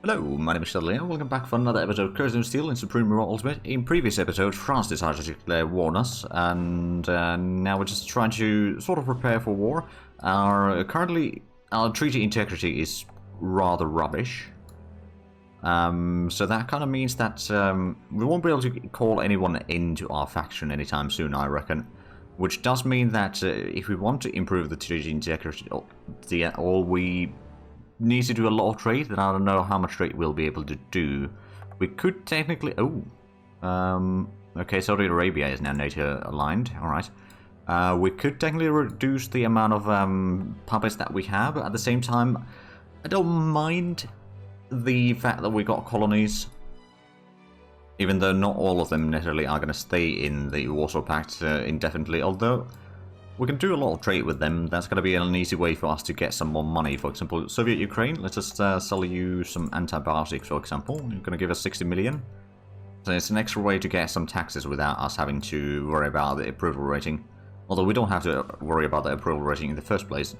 Hello, my name is Shadley, and welcome back for another episode of Curse of Steel in Supreme Ultimate. In previous episodes, France decided to declare war on us, and now we're just trying to sort of prepare for war. Currently, our treaty integrity is rather rubbish. So that kind of means that we won't be able to call anyone into our faction anytime soon, I reckon. Which does mean that if we want to improve the treaty integrity, all we need to do a lot of trade, then I don't know how much trade we'll be able to do. We could technically... okay, Saudi Arabia is now NATO aligned, alright. We could technically reduce the amount of puppets that we have, but at the same time, I don't mind the fact that we got colonies, even though not all of them necessarily are going to stay in the Warsaw Pact indefinitely, although we can do a lot of trade with them. That's going to be an easy way for us to get some more money. For example, Soviet Ukraine, let's just sell you some antibiotics, for example. You're going to give us 60 million. So it's an extra way to get some taxes without us having to worry about the approval rating. Although we don't have to worry about the approval rating in the first place.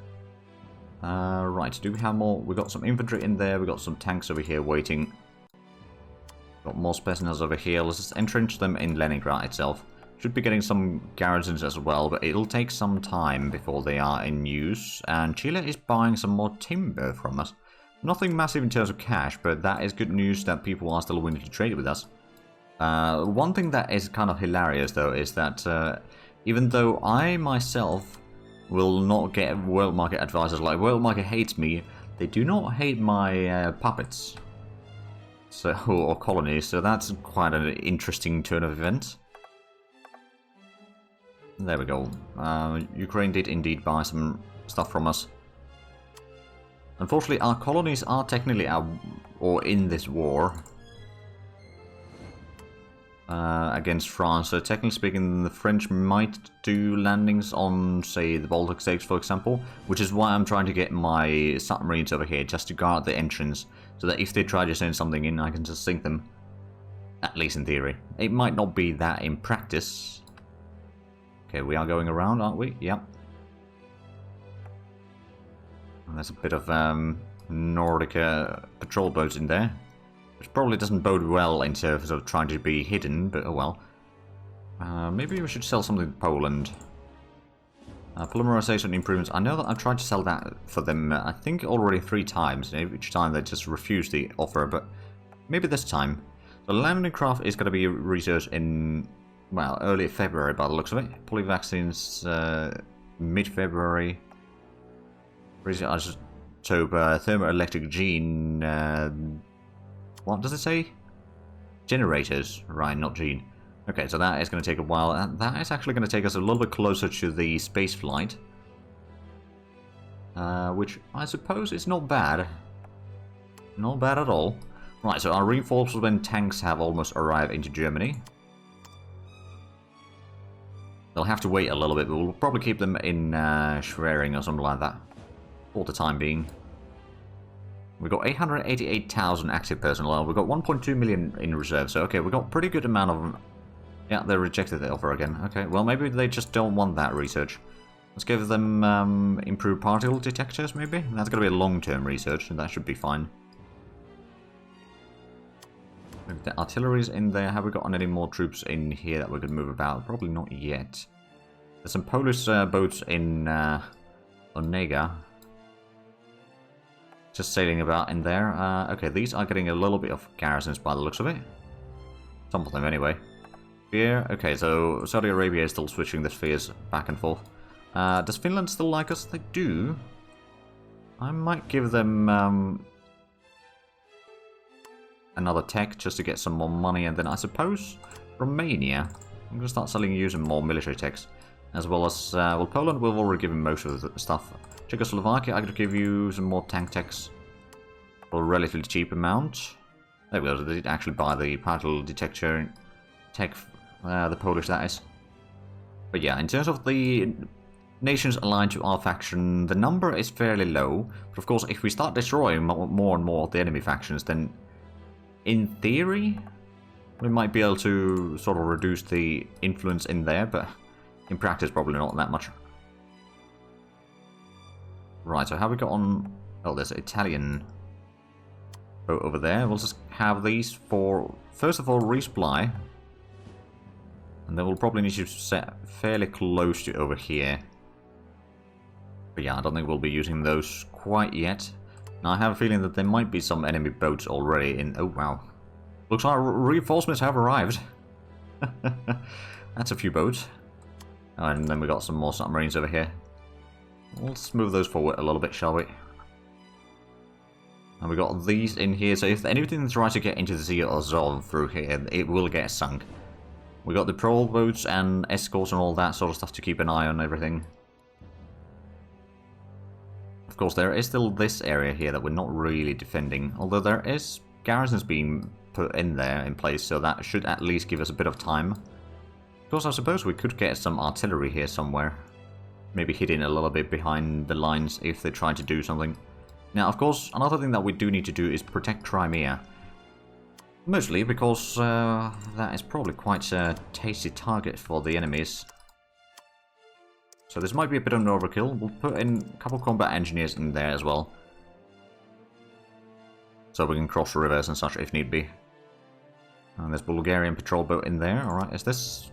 Right, do we have more? We got some infantry in there, we got some tanks over here waiting. Got more Spetsnaz over here. Let's just entrench them in Leningrad itself. Should be getting some garrisons as well, but it'll take some time before they are in use. And Chile is buying some more timber from us. Nothing massive in terms of cash, but that is good news that people are still willing to trade with us. One thing that is kind of hilarious, though, is that even though I myself will not get world market advisors, like world market hates me, they do not hate my puppets or colonies, so that's quite an interesting turn of events. There we go. Ukraine did indeed buy some stuff from us. Unfortunately, our colonies are technically in this war against France. So technically speaking, the French might do landings on, say, the Baltic States, for example, which is why I'm trying to get my submarines over here just to guard the entrance, so that if they try to send something in, I can just sink them. At least in theory. It might not be that in practice. Okay, we are going around, aren't we? Yep. And there's a bit of Nordic patrol boats in there, which probably doesn't bode well in terms of trying to be hidden, but oh well. Maybe we should sell something to Poland. Polymerization improvements. I know that I've tried to sell that for them, I think already 3 times. Each time they just refuse the offer, but maybe this time. So landing craft is going to be researched in... well, early February by the looks of it. Polyvaccines, mid-February. October. Thermoelectric gene. What does it say? Generators. Right, not gene. Okay, so that is going to take a while. And that is actually going to take us a little bit closer to the space flight. Which I suppose is not bad. Not bad at all. Right, so our reinforcement tanks have almost arrived into Germany. They'll have to wait a little bit, but we'll probably keep them in Schwerin or something like that for the time being. We've got 888,000 active personnel. We've got 1.2 million in reserve, so okay, we've got a pretty good amount of them. Yeah, they rejected the offer again. Okay, well, maybe they just don't want that research. Let's give them improved particle detectors, maybe? That's going to be a long-term research, and that should be fine. The artillery's in there. Have we got any more troops in here that we could move about? Probably not yet. There's some Polish boats in Onega. Just sailing about in there. Okay, these are getting a little bit of garrisons by the looks of it. Some of them anyway. Here, okay, so Saudi Arabia is still switching the spheres back and forth. Does Finland still like us? They do. I might give them... another tech just to get some more money, and then I suppose Romania. I'm going to start selling you some more military techs, as well as well, Poland we've already given most of the stuff. Czechoslovakia, I could give you some more tank techs for a relatively cheap amount. There we go. They did actually buy the particle detector tech, the Polish that is. But yeah, in terms of the nations aligned to our faction, the number is fairly low. But of course, if we start destroying more and more of the enemy factions, then in theory, we might be able to sort of reduce the influence in there, but in practice, probably not that much. Right, so how we got on... oh, there's Italian boat over there. We'll just have these for, first of all, resupply. And then we'll probably need to set fairly close to over here. But yeah, I don't think we'll be using those quite yet. Now, I have a feeling that there might be some enemy boats already in... Oh, wow. Looks like reinforcements have arrived. That's a few boats. And then we got some more submarines over here. Let's move those forward a little bit, shall we? And we got these in here, so if anything tries to get into the Sea of Azov through here, it will get sunk. We got the patrol boats and escorts and all that sort of stuff to keep an eye on everything. Of course, there is still this area here that we're not really defending, although there is garrisons being put in there in place, so that should at least give us a bit of time. Of course, I suppose we could get some artillery here somewhere. Maybe hidden a little bit behind the lines if they try to do something. Now, of course, another thing that we do need to do is protect Crimea. Mostly because that is probably quite a tasty target for the enemies. So this might be a bit of an overkill. We'll put in a couple combat engineers in there as well. So we can cross rivers and such if need be. And there's Bulgarian patrol boat in there. Alright, is this...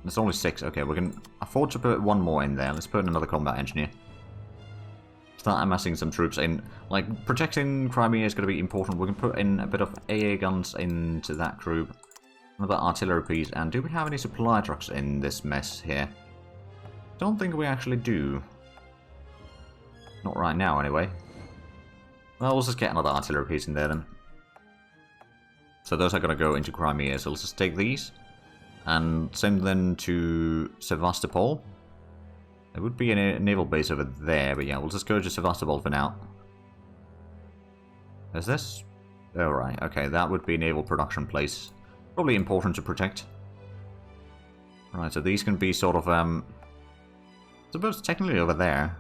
There's only 6. Okay, we can afford to put one more in there. Let's put in another combat engineer. Start amassing some troops in. Like, protecting Crimea is going to be important. We can put in a bit of AA guns into that group. Another artillery piece. And do we have any supply trucks in this mess here? Don't think we actually do. Not right now, anyway. Well, we'll just get another artillery piece in there, then. So those are going to go into Crimea. So let's just take these. And send them to Sevastopol. There would be a naval base over there, but yeah, we'll just go to Sevastopol for now. Is this? Oh, right, okay, that would be a naval production place. Probably important to protect. Right, so these can be sort of, I suppose technically over there.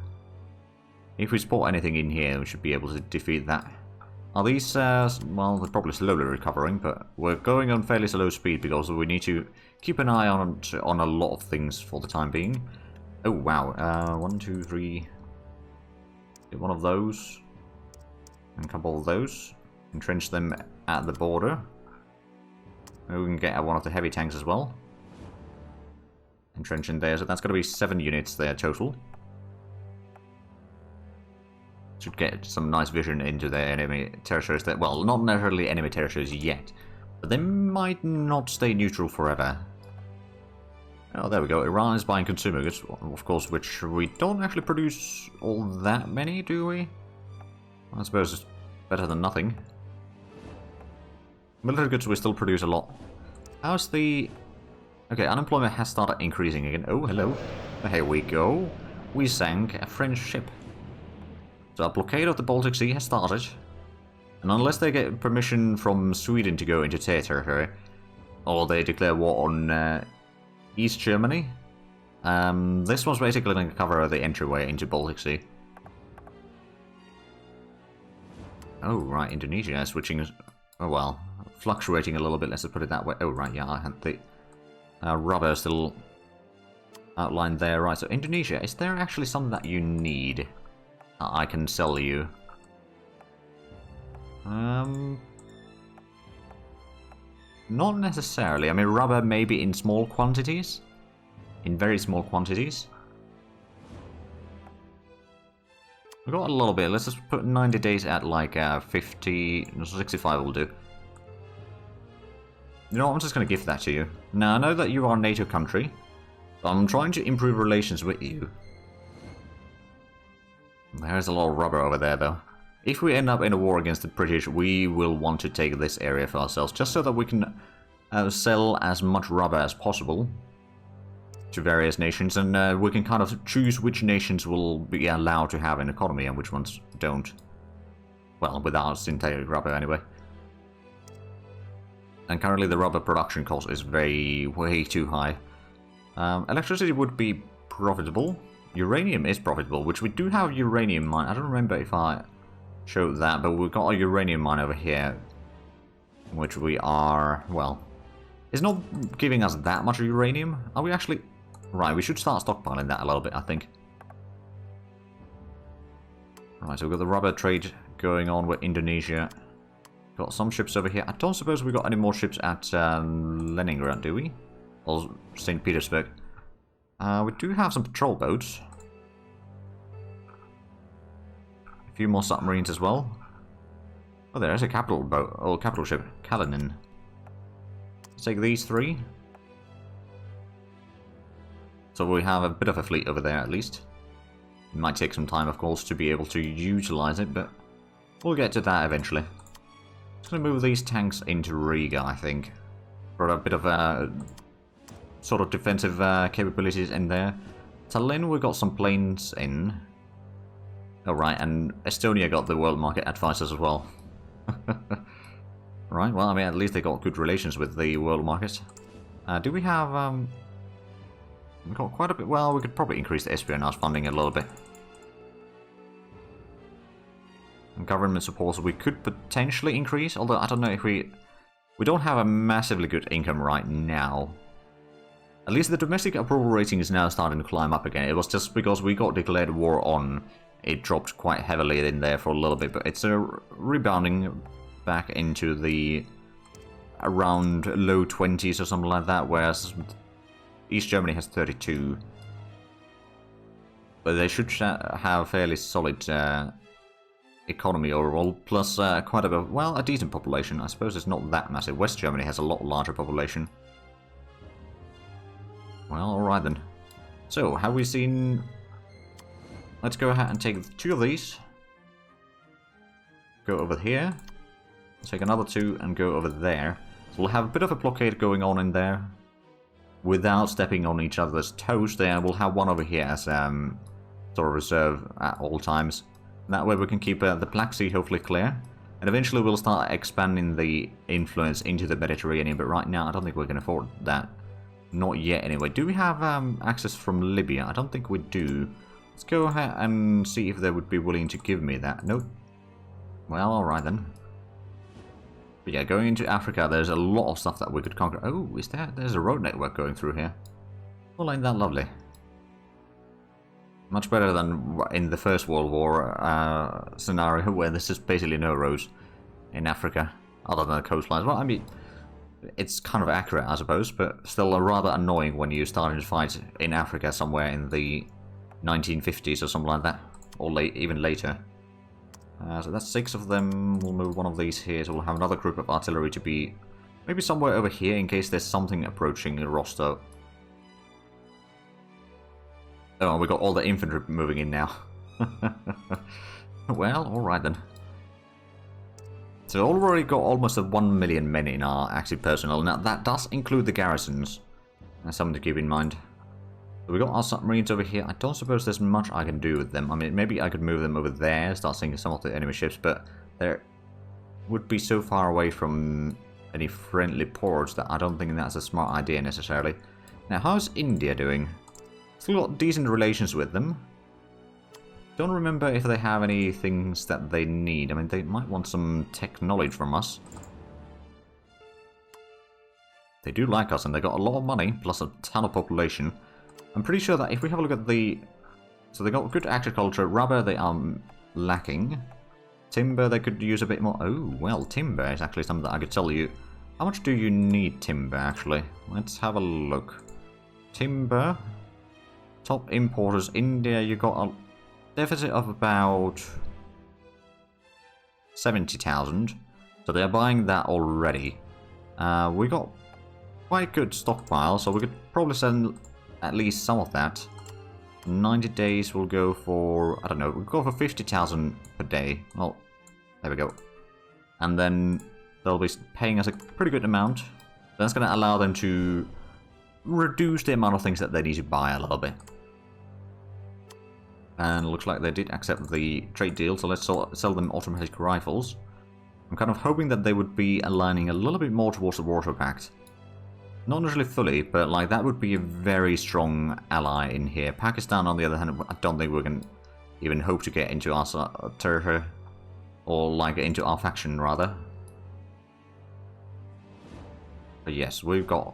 If we spot anything in here, we should be able to defeat that. Are these, well, they're probably slowly recovering, but we're going on fairly slow speed because we need to keep an eye on a lot of things for the time being. Oh, wow. 1, 2, 3. Get one of those. And a couple of those. Entrench them at the border. Maybe we can get one of the heavy tanks as well. Entrench in there. So that's going to be 7 units there total. Should get some nice vision into their enemy territories. Well, not necessarily enemy territories yet. But they might not stay neutral forever. Oh, there we go. Iran is buying consumer goods, of course, which we don't actually produce all that many, do we? I suppose it's better than nothing. Military goods we still produce a lot. How's the... Okay, unemployment has started increasing again. Oh, hello. Here we go. We sank a French ship. So a blockade of the Baltic Sea has started. And unless they get permission from Sweden to go into their territory, or they declare war on... East Germany. This one's basically going to cover the entryway into Baltic Sea. Oh, right, Indonesia is switching... Oh, well, fluctuating a little bit, let's put it that way. Oh, right, yeah, I had the rubber still outlined there. Right, so Indonesia, is there actually something that you need I can sell you? Not necessarily. I mean, rubber maybe in small quantities. In very small quantities. We got a little bit. Let's just put 90 days at like 50... 65 will do. You know what? I'm just going to give that to you. Now, I know that you are a NATO country. But I'm trying to improve relations with you. There's a lot of rubber over there, though. If we end up in a war against the British, we will want to take this area for ourselves, just so that we can sell as much rubber as possible to various nations, and we can kind of choose which nations will be allowed to have an economy and which ones don't. Well, without synthetic rubber anyway. And currently the rubber production cost is way too high. Electricity would be profitable. Uranium is profitable, which we do have uranium mine. I don't remember if I... showed that, but we've got a uranium mine over here, which we are, well, it's not giving us that much uranium. Are we actually, right, we should start stockpiling that a little bit, I think. Right, so we've got the rubber trade going on with Indonesia. Got some ships over here. I don't suppose we got any more ships at Leningrad, do we? Or St. Petersburg. We do have some patrol boats. A few more submarines as well. Oh, there is a capital boat, or capital ship, Kalinin. Let's take these 3. So we have a bit of a fleet over there at least. It might take some time, of course, to be able to utilize it, but we'll get to that eventually. Just going to move these tanks into Riga, I think. For a bit of sort of defensive capabilities in there. Tallinn, we got some planes in. Oh, right, and Estonia got the world market advisors as well. Right, well, I mean, at least they got good relations with the world market. Do we have... we got quite a bit... Well, we could probably increase the espionage funding a little bit. And government support we could potentially increase, although I don't know if we... We don't have a massively good income right now. At least the domestic approval rating is now starting to climb up again. It was just because we got declared war on, it dropped quite heavily in there for a little bit, but it's rebounding back into the around low 20s or something like that, whereas East Germany has 32. But they should have fairly solid economy overall, plus quite a, well, a decent population. I suppose it's not that massive. West Germany has a lot larger population. Well, alright then. So, have we seen... Let's go ahead and take 2 of these. Go over here. Take another 2 and go over there. So we'll have a bit of a blockade going on in there. Without stepping on each other's toes there. We'll have one over here as sort of reserve at all times. That way we can keep the Black Sea hopefully clear. And eventually we'll start expanding the influence into the Mediterranean. But right now I don't think we can afford that. Not yet anyway. Do we have access from Libya? I don't think we do. Let's go ahead and see if they would be willing to give me that. Nope. Well, alright then. But yeah, going into Africa, there's a lot of stuff that we could conquer. Oh, is there? There's a road network going through here. Well, ain't that lovely? Much better than in the First World War scenario, where there's just basically no roads in Africa, other than the coastlines. Well, I mean, it's kind of accurate, I suppose, but still rather annoying when you're starting to fight in Africa somewhere in the 1950s or something like that, or even later. So that's 6 of them. We'll move one of these here, so we'll have another group of artillery to be maybe somewhere over here in case there's something approaching Rostov. Oh, we got all the infantry moving in now. Well, alright then. So already got almost 1 million men in our active personnel. Now that does include the garrisons. That's something to keep in mind. So we got our submarines over here. I don't suppose there's much I can do with them. I mean, maybe I could move them over there, start sinking some of the enemy ships, but they would be so far away from any friendly ports that I don't think that's a smart idea necessarily. Now, how's India doing? Still got decent relations with them. Don't remember if they have any things that they need. I mean, they might want some technology from us. They do like us, and they got a lot of money, plus a ton of population. I'm pretty sure that if we have a look at the... So they got good agriculture. Rubber, they are lacking. Timber, they could use a bit more. Oh, well, timber is actually something that I could tell you. How much do you need timber, actually? Let's have a look. Timber. Top importers. India, you got a deficit of about 70,000. So they're buying that already. We got quite good stockpile, so we could probably send at least some of that. 90 days will go for, I don't know, we'll go for 50,000 per day. Well, there we go. And then they'll be paying us a pretty good amount. That's going to allow them to reduce the amount of things that they need to buy a little bit. And it looks like they did accept the trade deal, so let's sell them automatic rifles. I'm kind of hoping that they would be aligning a little bit more towards the Warsaw Pact. Not necessarily fully, but like that would be a very strong ally in here. Pakistan, on the other hand, I don't think we can even hope to get into our territory, or like into our faction rather. But yes, we've got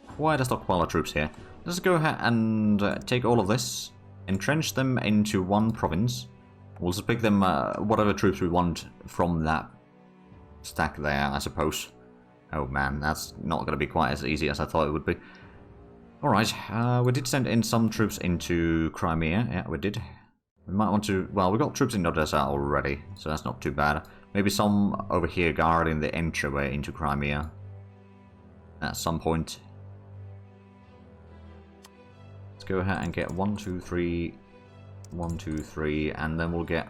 quite a stockpile of troops here. Let's go ahead and take all of this, entrench them into one province. We'll just pick them whatever troops we want from that stack there, I suppose. Oh man, that's not going to be quite as easy as I thought it would be. Alright, we did send in some troops into Crimea. Yeah, we did. We might want to... Well, we got troops in Odessa already, so that's not too bad. Maybe some over here guarding the entryway into Crimea at some point. Let's go ahead and get 1, 2, 3, 1, 2, 3, and then we'll get...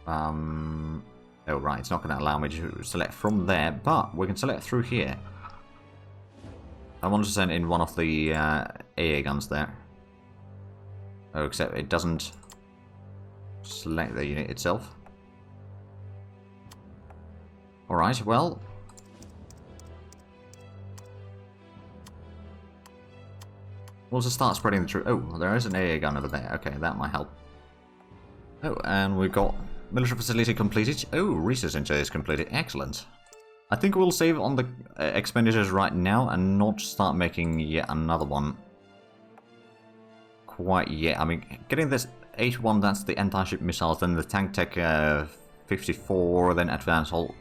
Oh, right, it's not going to allow me to select from there, but we can select through here. I want to send in one of the AA guns there. Oh, except it doesn't select the unit itself. Alright, well... We'll just start spreading the truth. Oh, there is an AA gun over there. Okay, that might help. Oh, and we've got military facility completed. Oh, research center is completed. Excellent. I think we'll save on the expenditures right now and not start making yet another one quite yet. I mean, getting this H1, that's the anti-ship missiles, then the tank tech 54, then advanced hull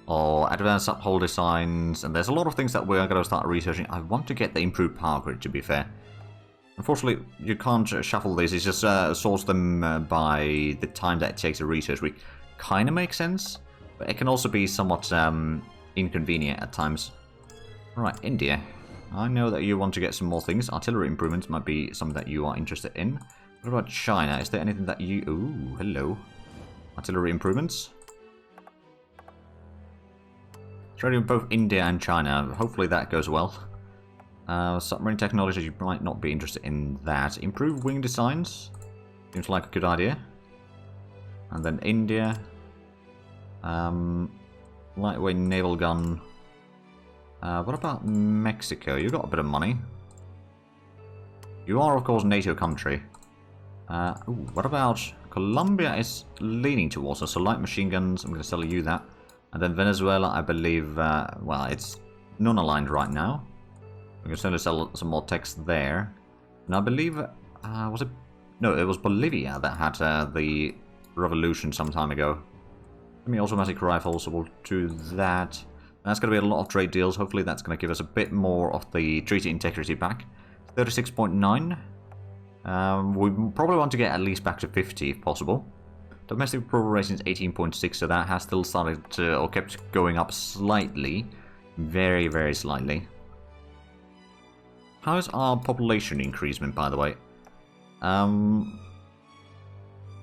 or advanced sub-hull designs, and there's a lot of things that we're going to start researching. I want to get the improved power grid, to be fair. Unfortunately, you can't shuffle these, it's just source them by the time that it takes to research, which kind of makes sense, but it can also be somewhat inconvenient at times. Right, India. I know that you want to get some more things. Artillery improvements might be something that you are interested in. What about China? Is there anything that you... Ooh, hello. Artillery improvements. Trading with both India and China. Hopefully that goes well. Submarine technology, you might not be interested in that. Improved wing designs. Seems like a good idea. And then India. Lightweight naval gun. What about Mexico? You got a bit of money. You are, of course, NATO country. Ooh, what about Colombia is leaning towards us, so light machine guns, I'm going to sell you that. And then Venezuela, I believe, well, it's non-aligned right now. We can certainly sell some more text there. And I believe, was it? No, it was Bolivia that had the revolution some time ago. Semi-automatic rifles, so we'll do that. That's going to be a lot of trade deals. Hopefully that's going to give us a bit more of the treaty integrity back. 36.9. We probably want to get at least back to 50 if possible. Domestic approval rating is 18.6, so that has still started to, or kept going up slightly. Very, very slightly. How's our population increasement, by the way?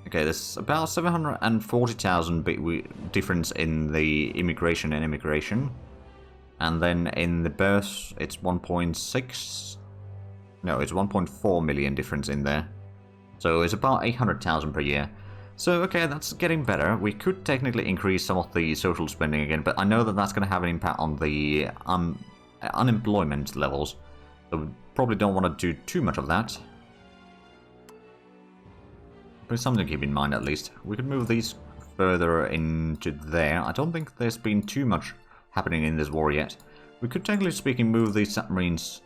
Okay, there's about 740,000 difference in the immigration and immigration. And then in the births, it's 1.6. No, it's 1.4 million difference in there. So it's about 800,000 per year. So, okay, that's getting better. We could technically increase some of the social spending again, but I know that that's going to have an impact on the unemployment levels. So we probably don't want to do too much of that. But it's something to keep in mind at least. We could move these further into there. I don't think there's been too much happening in this war yet. We could, technically speaking, move these submarines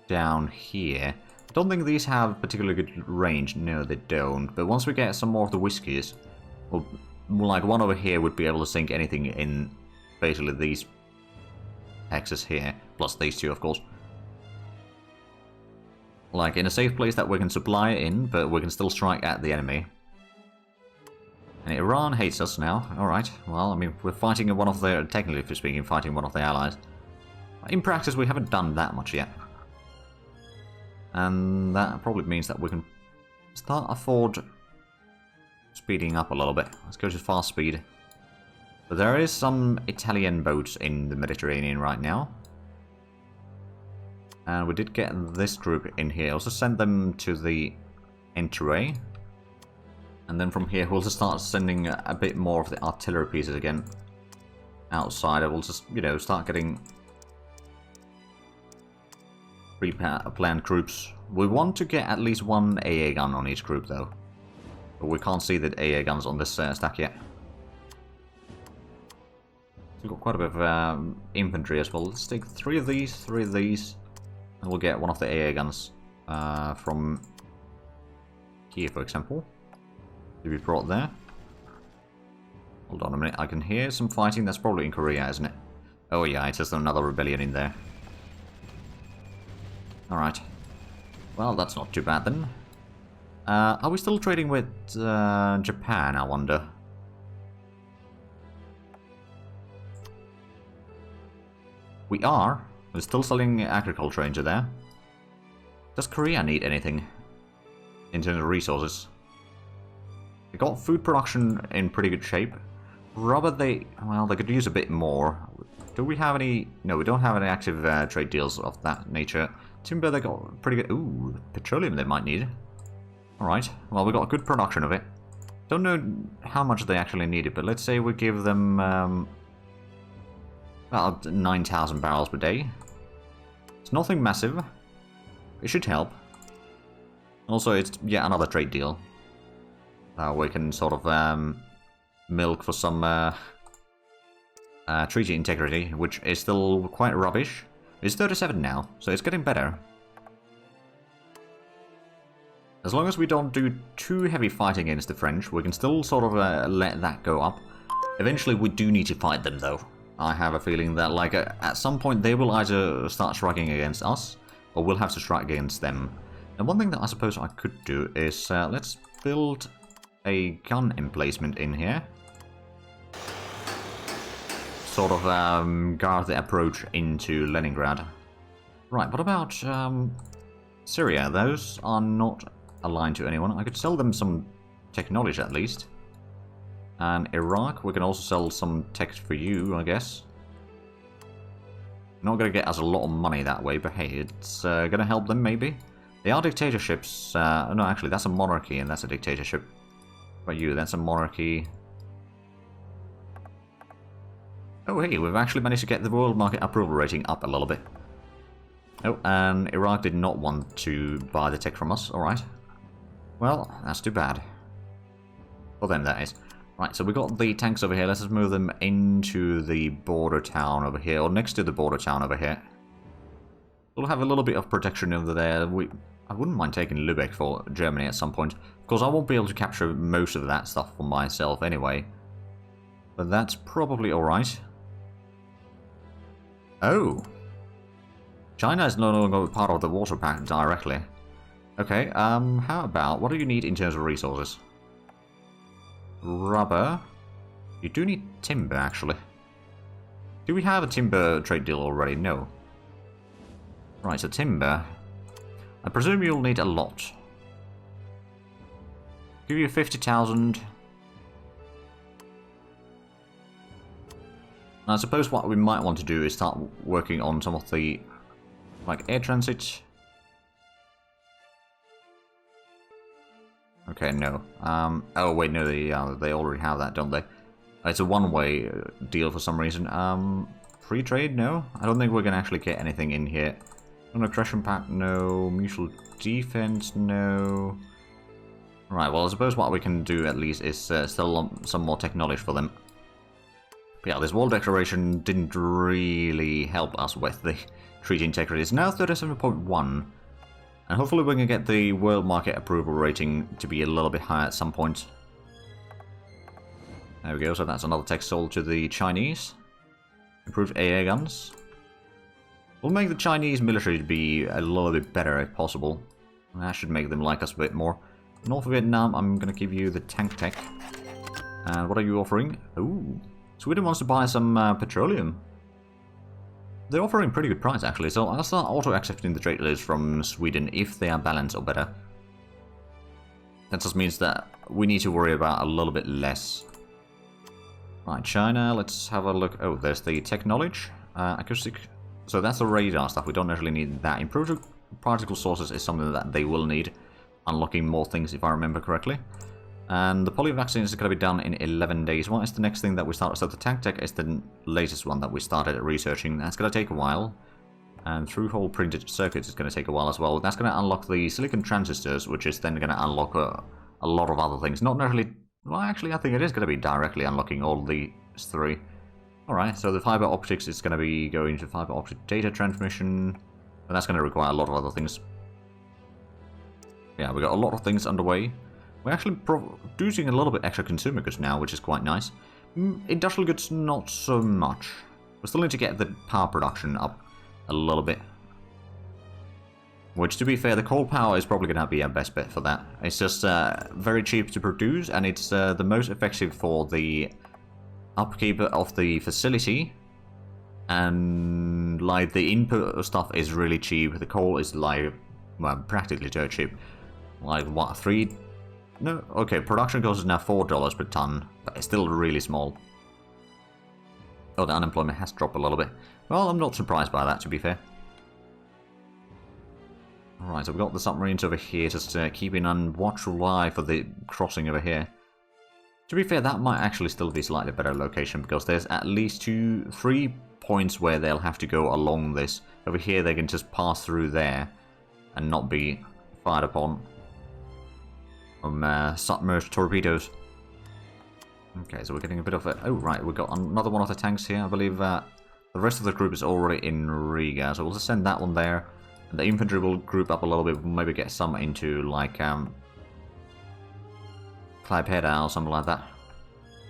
down here. I don't think these have particularly good range. No, they don't. But once we get some more of the whiskies, well, like one over here would be able to sink anything in basically these axes here, plus these two, of course. Like in a safe place that we can supply in, but we can still strike at the enemy. And Iran hates us now. Alright, well, I mean, we're fighting one of their, technically speaking, fighting one of their allies. In practice, we haven't done that much yet. And that probably means that we can start afford speeding up a little bit. Let's go to fast speed. But there is some Italian boats in the Mediterranean right now. And we did get this group in here. Also send them to the entryway. And then from here we'll just start sending a bit more of the artillery pieces again outside. We'll just, you know, start getting pre-planned groups. We want to get at least one AA gun on each group though. But we can't see the AA guns on this stack yet. We've got quite a bit of infantry as well. Let's take three of these, and we'll get one of the AA guns from here, for example, to be brought there. Hold on a minute, I can hear some fighting. That's probably in Korea, isn't it? Oh yeah, it's just another rebellion in there. Alright. Well, that's not too bad then. Are we still trading with Japan, I wonder? We are. We're still selling agriculture into there. Does Korea need anything in terms of resources? They got food production in pretty good shape. Rubber, well, they could use a bit more. Do we have any? No, we don't have any active trade deals of that nature. Timber, they got pretty good. Ooh, petroleum they might need. Alright, well, we got a good production of it. Don't know how much they actually needed, but let's say we give them about 9,000 barrels per day. It's nothing massive. It should help. Also, it's yet another trade deal. We can sort of milk for some treaty integrity, which is still quite rubbish. It's 37 now, so it's getting better. As long as we don't do too heavy fighting against the French, we can still sort of let that go up. Eventually we do need to fight them though. I have a feeling that like at some point they will either start striking against us, or we'll have to strike against them. And one thing that I suppose I could do is let's build a gun emplacement in here. Sort of guard the approach into Leningrad. Right, what about Syria? Those are not aligned to anyone. I could sell them some technology at least. And Iraq, we can also sell some tech for you, I guess. Not going to get us a lot of money that way, but hey, it's going to help them maybe. They are dictatorships. No, actually, that's a monarchy and that's a dictatorship. What about you? That's a monarchy. Oh, hey, we've actually managed to get the world market approval rating up a little bit. Oh, and Iraq did not want to buy the tech from us. Alright. Well, that's too bad. For them, that is. Right, so we got the tanks over here. Let's just move them into the border town over here, or next to the border town over here. We'll have a little bit of protection over there. I wouldn't mind taking Lübeck for Germany at some point. Of course, I won't be able to capture most of that stuff for myself anyway. But that's probably alright. Oh! China is no longer part of the Warsaw Pact directly. Okay, how about, what do you need in terms of resources? Rubber. You do need timber, actually. Do we have a timber trade deal already? No. Right, so timber. I presume you'll need a lot. Give you 50,000. I suppose what we might want to do is start working on some of the, like, air transit. Okay, no. Oh wait, no, they already have that, don't they? It's a one-way deal for some reason. Free trade? No. I don't think we're gonna actually get anything in here. Non-aggression pact? No. Mutual defense? No. Right. Well, I suppose what we can do at least is sell some more technology for them. But yeah, this wall declaration didn't really help us with the treaty integrity. It's now 37.1. And hopefully we can get the world market approval rating to be a little bit higher at some point. There we go, so that's another tech sold to the Chinese. Improved AA guns. We'll make the Chinese military be a little bit better if possible. That should make them like us a bit more. North of Vietnam, I'm going to give you the tank tech. And what are you offering? Ooh, Sweden wants to buy some petroleum. They're offering pretty good price actually, so I'll start auto-accepting the trade deals from Sweden if they are balanced or better. That just means that we need to worry about a little bit less. Right, China, let's have a look. Oh, there's the tech knowledge. Acoustic. So that's the radar stuff, we don't actually need that. Improved particle sources is something that they will need. Unlocking more things if I remember correctly. And the polio vaccine is going to be done in 11 days. What is the next thing that we start? So the tank tech is the latest one that we started researching. That's going to take a while. And through-hole printed circuits is going to take a while as well. That's going to unlock the silicon transistors, which is then going to unlock a lot of other things. Not necessarily... Well, actually, I think it is going to be directly unlocking all these three. Alright, so the fiber optics is going to be going to fiber optic data transmission. And that's going to require a lot of other things. Yeah, we got a lot of things underway. We're actually producing a little bit extra consumer goods now, which is quite nice. Industrial goods, not so much. We still need to get the power production up a little bit. Which, to be fair, the coal power is probably going to be our best bet for that. It's just very cheap to produce, and it's the most effective for the upkeep of the facility. And, like, the input stuff is really cheap. The coal is, like, well, practically dirt cheap. Like, what, 3? No, okay, production cost is now $4 per ton, but it's still really small. Oh, the unemployment has dropped a little bit. Well, I'm not surprised by that, to be fair. Alright, so we've got the submarines over here, just keeping on watchful eye for the crossing over here. To be fair, that might actually still be a slightly better location, because there's at least 3 points where they'll have to go along this. Over here, they can just pass through there and not be fired upon from submerged torpedoes. Okay, so we're getting a bit of a... Oh, right, we've got another one of the tanks here. I believe the rest of the group is already in Riga, so we'll just send that one there. The infantry will group up a little bit, maybe get some into, like, Klaipeda or something like that.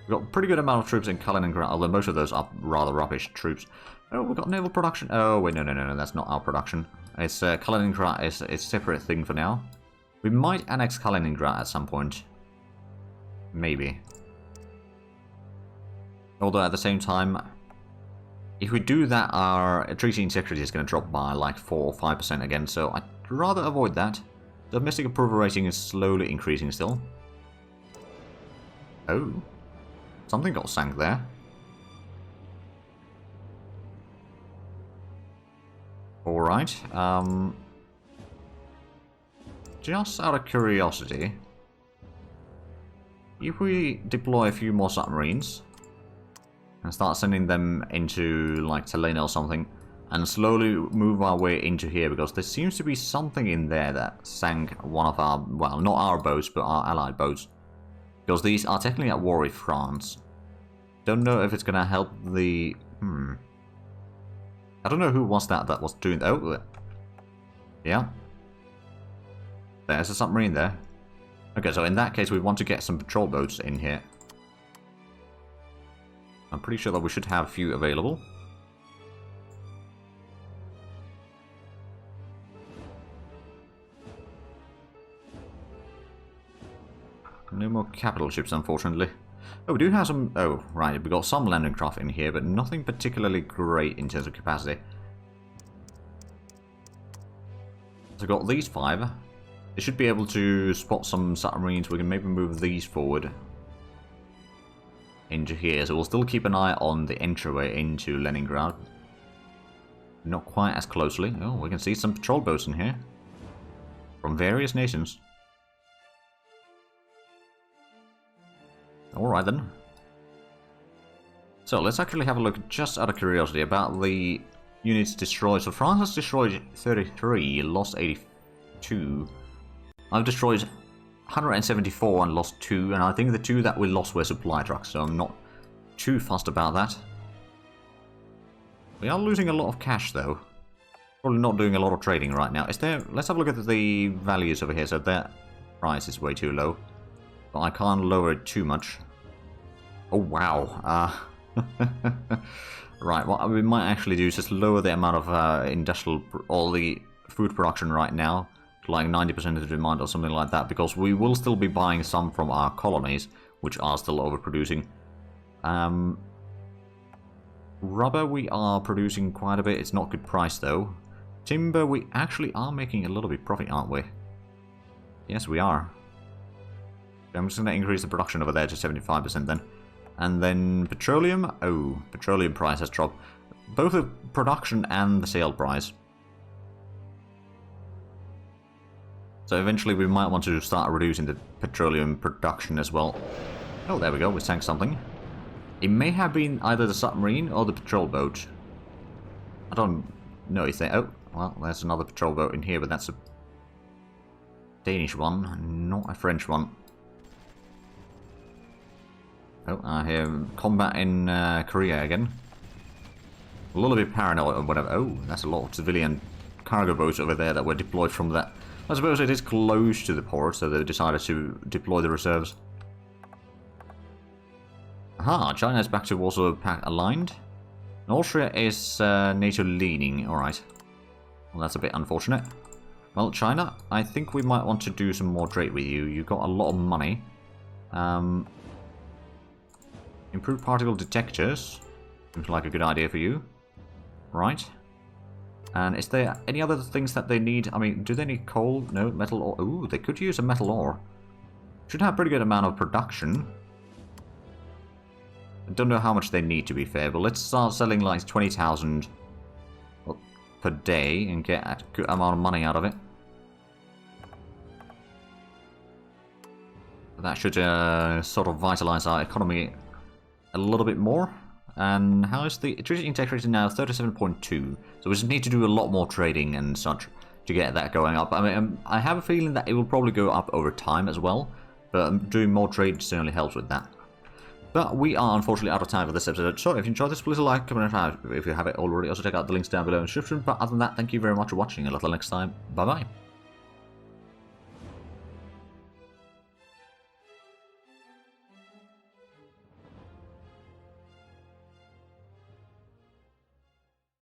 We've got a pretty good amount of troops in Kaliningrad, although most of those are rather rubbish troops. Oh, we've got naval production. Oh, wait, no, that's not our production. It's, Kaliningrad is a separate thing for now. We might annex Kaliningrad at some point. Maybe. Although at the same time... If we do that, our treaty integrity is going to drop by like 4 or 5% again, so I'd rather avoid that. Domestic approval rating is slowly increasing still. Oh. Something got sank there. Alright, just out of curiosity, if we deploy a few more submarines and start sending them into, like, Talena or something, and slowly move our way into here, because there seems to be something in there that sank one of our, well, not our boats, but our allied boats. Because these are technically at war with France. Don't know if it's gonna help the... I don't know who was that was doing... Oh, yeah. There's a submarine there. Okay, so in that case, we want to get some patrol boats in here. I'm pretty sure that we should have a few available. No more capital ships, unfortunately. Oh, we do have some... Oh, right, we got some landing craft in here, but nothing particularly great in terms of capacity. So we've got these 5. They should be able to spot some submarines. We can maybe move these forward into here, so we'll still keep an eye on the entryway into Leningrad. Not quite as closely. Oh, we can see some patrol boats in here from various nations. Alright then. So let's actually have a look, just out of curiosity, about the units destroyed. So France has destroyed 33, lost 82. I've destroyed 174 and lost 2, and I think the 2 that we lost were supply trucks, so I'm not too fussed about that. We are losing a lot of cash though. Probably not doing a lot of trading right now. Is there... Let's have a look at the values over here. So that price is way too low, but I can't lower it too much. Oh wow. Right, what we might actually do is just lower the amount of industrial... all the food production right now to like 90% of the demand or something like that, because we will still be buying some from our colonies, which are still overproducing. Rubber we are producing quite a bit. It's not good price though. Timber we actually are making a little bit profit, aren't we? Yes, we are. I'm just going to increase the production over there to 75% then. And then petroleum. Oh, petroleum price has dropped. Both the production and the sale price. So eventually we might want to start reducing the petroleum production as well. Oh, there we go. We sank something. It may have been either the submarine or the patrol boat. I don't know if they... Oh, well, there's another patrol boat in here, but that's a Danish one, not a French one. Oh, I hear combat in Korea again. A little bit paranoid or whatever. Oh, that's a lot of civilian cargo boats over there that were deployed from that. I suppose it is close to the port, so they decided to deploy the reserves. Aha, China is back to Warsaw Pact aligned. And Austria is NATO leaning. Alright. Well, that's a bit unfortunate. Well, China, I think we might want to do some more trade with you. You've got a lot of money. Improved particle detectors. Seems like a good idea for you. Right. And is there any other things that they need? I mean, do they need coal? No, metal ore. Ooh, they could use a metal ore. Should have a pretty good amount of production. I don't know how much they need, to be fair, but let's start selling like 20,000 per day and get a good amount of money out of it. That should sort of vitalize our economy a little bit more. And how is the treaty integrity now? 37.2. So we just need to do a lot more trading and such to get that going up. I mean, I have a feeling that it will probably go up over time as well. But doing more trade certainly helps with that. But we are unfortunately out of time for this episode. So if you enjoyed this, please like, comment, and if you have it already. Also check out the links down below in the description. But other than that, thank you very much for watching. And until next time, bye bye.